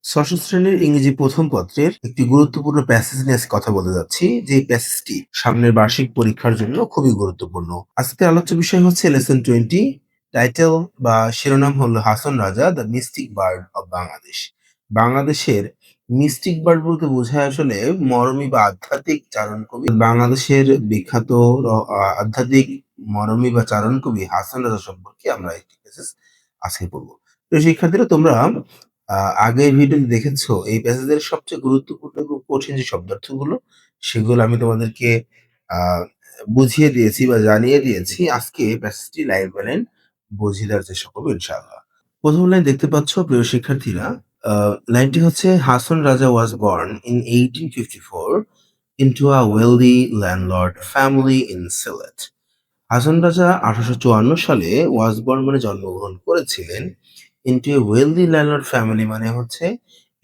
ষষ্ঠ শ্রেণীর ইংরেজি প্রথম পত্রের একটি গুরুত্বপূর্ণ প্যাসেজ নিয়ে আজকে কথা বলতে যাচ্ছি, যে প্যাসেজটি সামনের বার্ষিক পরীক্ষার জন্য খুবই গুরুত্বপূর্ণ। আজকের আলোচ্য বিষয় হচ্ছে লেসন 20। টাইটেল বা শিরোনাম হলো Hason Raja the mystic bird of Bangladesh. বাংলাদেশের মিস্টিক বার্ড বলতে বোঝায় আসলে মরমী বা আধ্যাত্মিক চারণ কবি। বাংলাদেশের বিখ্যাত আধ্যাত্মিক মরমী বা চারণ কবি হাসন রাজা সম্পর্কে আমরা একটি প্যাসেজ আজকে পড়বো। তো শিক্ষার্থীরা, তোমরা আগের ভিডিওতে দেখেছো এই প্যাসেজের সবচেয়ে গুরুত্বপূর্ণ এবং কঠিন যে শব্দার্থগুলো, সেগুলো আমি তোমাদেরকে আহ বুঝিয়ে দিয়েছি বা জানিয়ে দিয়েছি। আজকে প্যাসেজটি লাইন বাই লাইন বুঝিয়ে দেওয়ার চেষ্টা করবো ইনশাআল্লাহ। প্রথম লাইন দেখতে পাচ্ছ প্রিয় শিক্ষার্থীরা। লাইনটি হচ্ছে, Hason Raja was born in 1854 into a wealthy landlord family in Sylhet. Hason Raja 1854 সালে ওয়াসবর্ন মানে জন্মগ্রহণ করেছিলেন। Into a wealthy landlord family মানে হচ্ছে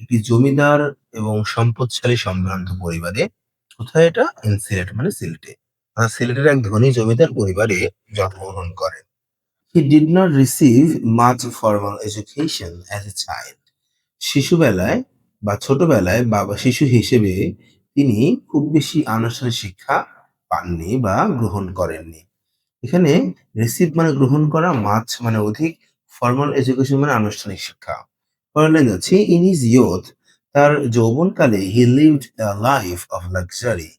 একটি জমিদার এবং সম্পদশালী সম্ভ্রান্ত পরিবারে। কোথায় এটা? ইন সিলেট মানে সিলেটে। সিলেটের এক ধনী জমিদার পরিবারে জন্মগ্রহণ করেন। He did not receive much formal education as a child. শিশুবেলায় বা ছোটবেলায় শিশু হিসেবে তিনি খুব বেশি আনুষ্ঠানিক শিক্ষা পাননি বা গ্রহণ করেননি। এখানে রিসিভ মানে গ্রহণ করা, মাচ মানে অধিক, ফর্মাল এডুকেশন মানে আনুষ্ঠানিক শিক্ষা। পরের লাইন আছে, ইন হিজ ইয়ুথ, তার যৌবনকালে he lived a life of luxury.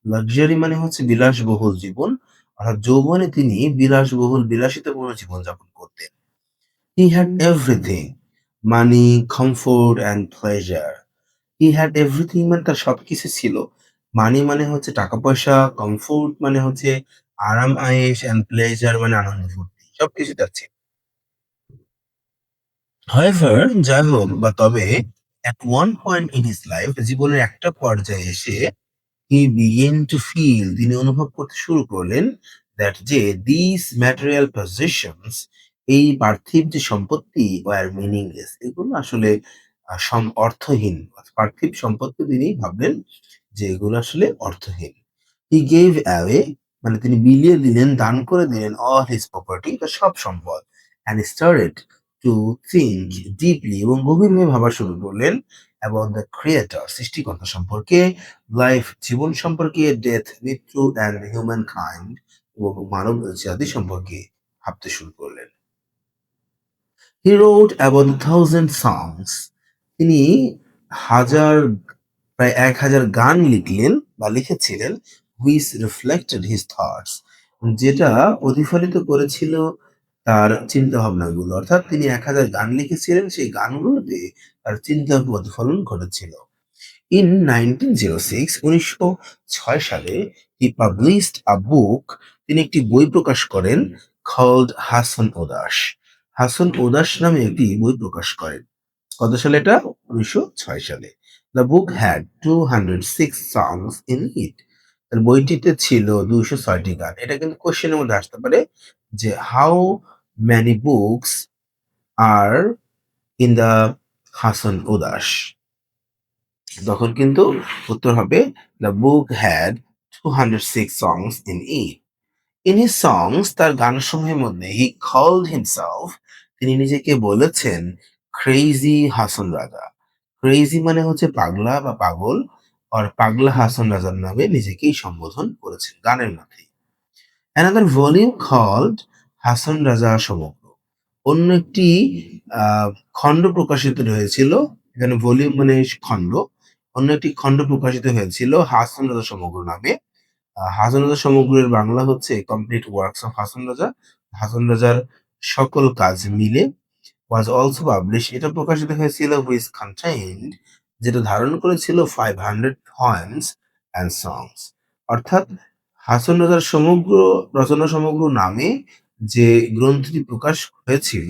Luxury মানে হচ্ছে বিলাসবহুল জীবন, অর্থাৎ যৌবনে তিনি বিলাসবহুল বিলাসিতাপূর্ণ জীবন যাপন করতেন। He had everything, money, comfort and pleasure. He had everything মানে তার সবকিছু ছিল। মানি মানে হচ্ছে টাকা পয়সা, কমফোর্ট মানে হচ্ছে আরাম আয়েশ, অ্যান্ড প্লেজার মানে আনন্দ ফুর্তি, সবকিছু তার ছিল। However, যাই হোক বা তবে, at one point in his life, জীবনের একটা পর্যায়ে এসে he began to feel, তিনি অনুভব করতে শুরু করলেন that যে these material possessions, এই পার্থিব যে সম্পত্তি were meaningless, এগুলো আসলে অর্থহীন। পার্থিব সম্পত্তি তিনি ভাবলেন যে এগুলো আসলে অর্থহীন। He gave away মানে তিনি বিলিয়ে দিলেন, দান করে দিলেন all his property, তার সব সম্পদ, and started to think deeply, এবং গভীরভাবে ভাবা শুরু করলেন about the creator, সৃষ্টিকর্তা সম্পর্কে, লাইফ জীবন সম্পর্কে, ডেথ মৃত্যু, অ্যান্ড হিউম্যান কাইন্ড এবং মানব জাতি সম্পর্কে ভাবতে শুরু করলেন। হি রোট অ্যাবাউট 1000 songs, তিনি হাজার প্রায় 1000 গান লিখলেন বা লিখেছিলেন, হুইচ রিফ্লেক্টেড হিজ থটস, যেটা প্রতিফলিত করেছিল তার চিন্তা ভাবনাগুলো। অর্থাৎ তিনি 1000 গান লিখেছিলেন, সেই গানগুলোতে তার চিন্তার প্রতিফলন ঘটেছিল। In 1906, 1906 সালে, he published a book, তিনি একটি বই প্রকাশ করেন, called হাসন উদাস। হাসন উদাস নামে একটি বই প্রকাশ করেন। কত সালে এটা? 1906 সালে। The book had 206 songs in it. তার বইটিতে ছিল 206টি গান। এটা কিন্তু কোশ্চেনের মধ্যে আসতে পারে যে how many books are in the Hason উদাস? তখন কিন্তু উত্তর হবে, the book had 206 songs in it. In his songs, তার গানসমূহের মধ্যে, he called himself, তিনি নিজেকে বলেছেন ক্রেজি হাসন রাজা। ক্রেজি মানে হচ্ছে পাগলা বা পাগল, আর পাগলা হাসন রাজার নামে নিজেকেই সম্বোধন করেছেন গানের মধ্যে। Another volume called Hason Raja সমগ্র, অন্য একটি আহ খণ্ড প্রকাশিত হয়েছিল। এখানে ভলিউম মানে খণ্ড। অন্য একটি খণ্ড প্রকাশিত হয়েছিল হাসন রাজা সমগ্র নামে। হাসন রাজা সমগ্রের বাংলা হচ্ছে complete works of Hason Raja, Hason রাজার সকল কাজ মিলে। ওয়াজ অলসো পাবলিশ, এটা প্রকাশিত হয়েছিল, হুইচ কন্টেইনড, যেটা ধারণ করেছিল 500 poems অ্যান্ড songs, অর্থাৎ হাসন রাজার সমগ্র রচনা সমগ্র নামে যে গ্রন্থটি প্রকাশ হয়েছিল,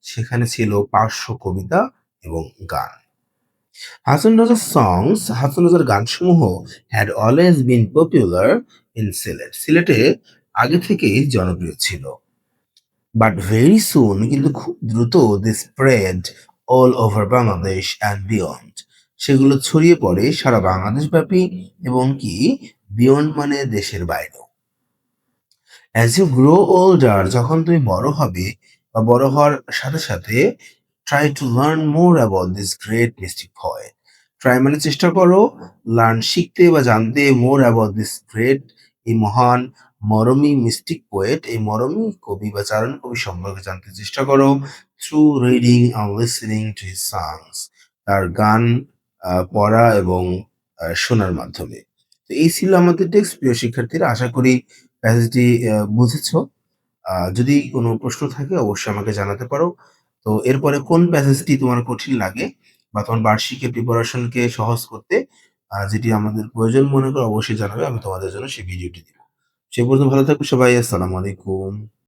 সেখানে ছিল 500 কবিতা এবং গান। হাসন রাজার songs, হাসন রাজার গানসমূহ had always been popular in Sylhet, সিলেটে আগে থেকেই জনপ্রিয় ছিল। বাট ভেরি সুন, কিন্তু খুব দ্রুত, they spread all over Bangladesh and beyond, সেগুলো ছড়িয়ে পড়ে সারা বাংলাদেশ ব্যাপী এবং কি বিয়ন্ড মানে দেশের বাইরেও। অ্যাজ ইউ গ্রো ওল্ডার, যখন তুমি বড় হবে বা বড় হওয়ার সাথে সাথে, try to learn more about this great mystic poet. Try মানে চেষ্টা করো, লার্ন শিখতে বা জানতে, মোর অ্যাবাউট দিস গ্রেট এই মহান মরমী মিস্টিক পোয়েট, এই মরমী কবি বা চারণ কবি সম্পর্কে জানতে চেষ্টা করো through reading and listening to his songs, তার গান পড়া এবং শোনার মাধ্যমে। তো এই ছিল আমাদের টেক্সট। প্রিয় শিক্ষার্থীরা, আশা করি প্যাসেজটি বুঝেছো। যদি কোনো প্রশ্ন থাকে অবশ্যই আমাকে জানাতে পারো। তো এরপরে কোন প্যাসেজটি তোমার কঠিন লাগে বা তোমার বার্ষিকের প্রিপারেশনকে সহজ করতে যেটি আমাদের প্রয়োজন মনে করো অবশ্যই জানাবে। আমি তোমাদের জন্য সেই ভিডিওটি দিব। সে পর্যন্ত ভালো থাকবে সবাই। আসসালামু আলাইকুম।